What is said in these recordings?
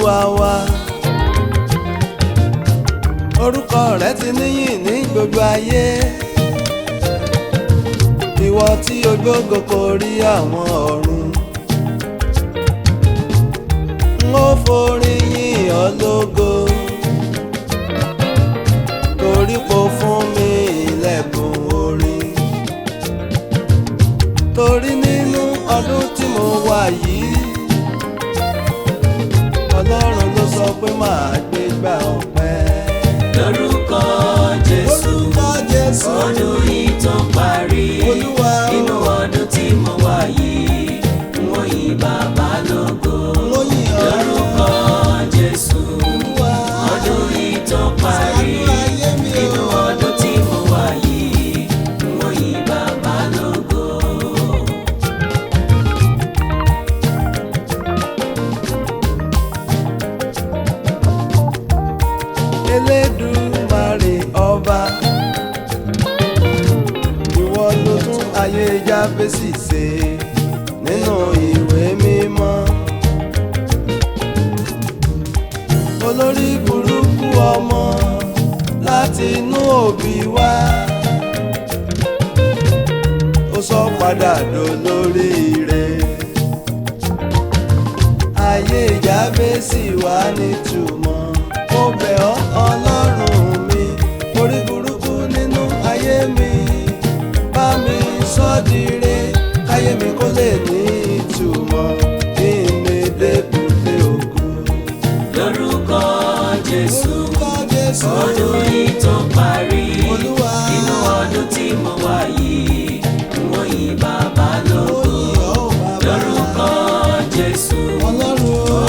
Olúwa wa. Orúkọ rẹ̀ ti níyìn ní gbogbo ayé. Ìwọ tí o gbógo korí àwọn ọ̀run. N ó forin yìn ọ́ lógo. Torí kò fún mi ilẹ̀kùn orin. Torí nínú ọdún tí mo wà yìí, Ọlọ́run ló sọ pé màá gbégbá ọpẹ́. Lórúkọ Jésù, ọdún yìí tó parí. Nínú ọdún tí mo wà yìí, mo yìn Bàbá lógo. Lórúkọ Jésù, ọdún yìí tó parí. Nínú ọdún tí mo wà yìí, mo yìn Bàbá lógo. Elédùmarè ọba, ìwọ ló tún ayé Jábésì ṣe nínú ìwé mímọ́. Olórí burúkú ọmọ láti inú òbí wá, ó sọ padà dolóríire. Ayé Jábésì wá nítumọ̀. Mo bẹ̀ ọ́ Ọlọ́run mi, orí burúkú nínú ayé mi, bá mi sọ dire, káyé mi kó lè ní ìtumọ̀, kí n lè débùté ògo. Lórúkọ Jésù, ọdún yìí tó parí. Nínú ọdún tí mo wà yìí, mo yìn Bàbá lógo. Lórúkọ Jésù,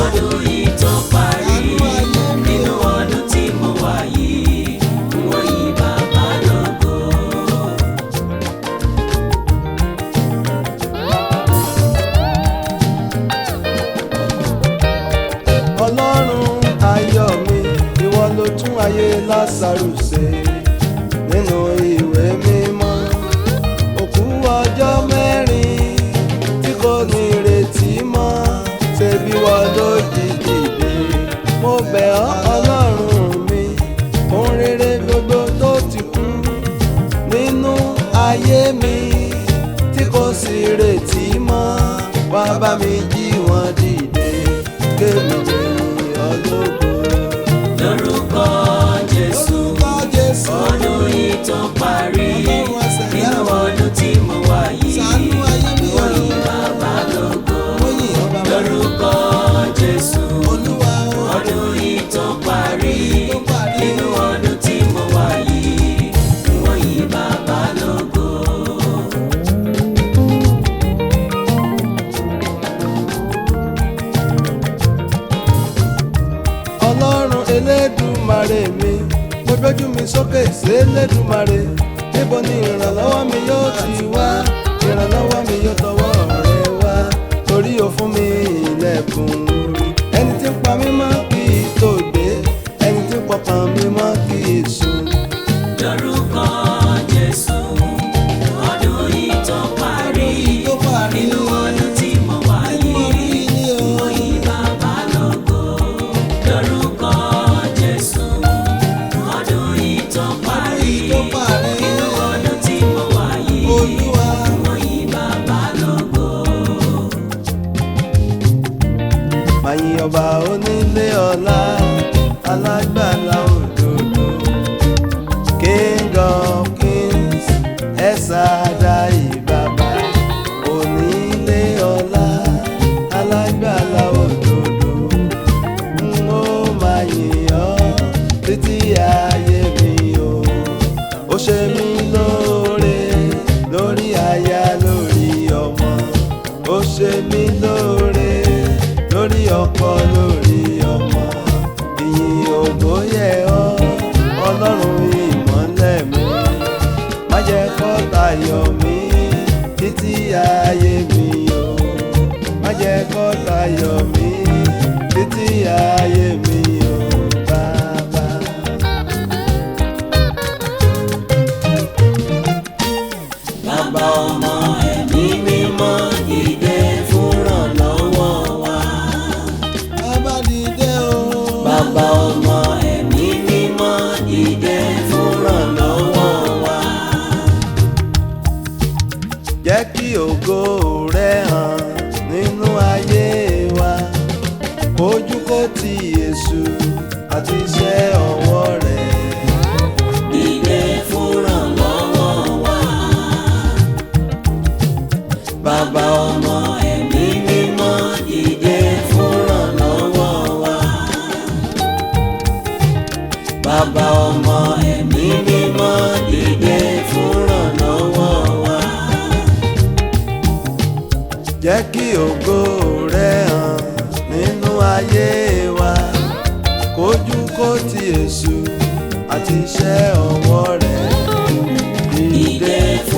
ọdún yìí tó parí. Nínú ọdún tí mo wà yìí, mo yìn Bàbá lógo. Ọlọ́run ayọ̀ mi, ìwọ ló tún ayé Lásárù ṣe nínú ìwé mímọ́. Òkú ọjọ́ mẹ́rin tí kò ní ìrètí mọ́, ṣebí wọ́n ló jí dìde. Mo bẹ̀ ọ́ Ọlọ́run mi, ohun rere gbogbo tó ti kú nínú ayé mi tí kò sí ìrètí mọ́, wá bá mi jí wọn dìde, kémi lè yìn ọ́ lógo. Lórúkọ Jésù, ọdún yìí tó parí. Nínú ọdún tí mo wà yìí, mo yìn Bàbá lógo. Lórúkọ Jésù, ọdún yìí tó parí. Nínú ọdún tí mo wà yìí, mo yìn Bàbá lógo. Ọlọ́run Elédùmarè mi, mo gbójú mi sókè sí Elédùmarè. Níbo ni ìrànlọ́wọ́ mi yóò ti wá? Ìrànlọ́wọ́ mi yóò tọwọ́ rẹ wá. Torí o fún mi ilẹ̀kùn orí. Ẹni tí ń pa mí mọ́ kì í tòògbé, ẹni tí ń pọkàn mi mọ́ kì í sùn. Lórúkọ Jésù, ọdún yìí tó parí. Nínú ọdún tí mo wà yìí, mo yìn Bàbá lógo. Lórúkọ Jésù, ọdún yìí tó parí. Nínú ọdún tí mo wà yìí, mo yìn Bàbá lógo. Màá yìn ọba onílé ọlá, alágbàlá òdodo. King of kings, El Shaddai Baba, onílé ọlá, alágbàlá òdodo. N ó máa yìn ọ́ títí ayé mi o. Ó ṣe mí lóore, lórí aya, lórí ọmọ. Ó ṣe mí lóore, lórí ọkọ, lórí ọmọ. Ìyìn ògo yẹ ọ́, Ọlọ́run ìmọ́lẹ̀ mi. Má jẹ́ kọ́tá yọ mí títí ayé mi o. Má jẹ́ kọ́tá yọ mí títí ayé mi o, Bàbá. Bàbá, Ọmọ, Ẹ̀mí Mímọ́, dìde fún ìrànlọ́wọ́ wa. Bàbá dìde o, ògo rẹ̀ hàn nínú ayé wa, kójú kó ti èṣù àti iṣẹ́ ọwọ́ rẹ̀. Dìde fúnrànlọ́wọ́ wa, Bàbá ọmọ ẹ̀mí mímọ́ dìde fúnrànlọ́wọ́ wa. Bàbá ọmọ ẹ̀mí mímọ́ dìde fúnrànlọ́wọ́ wa. jẹ́ kí ògo rẹ̀ hàn nínú ayé wa, kójú kó ti èṣù àti iṣẹ́ ọwọ́ rẹ̀. Dìde fún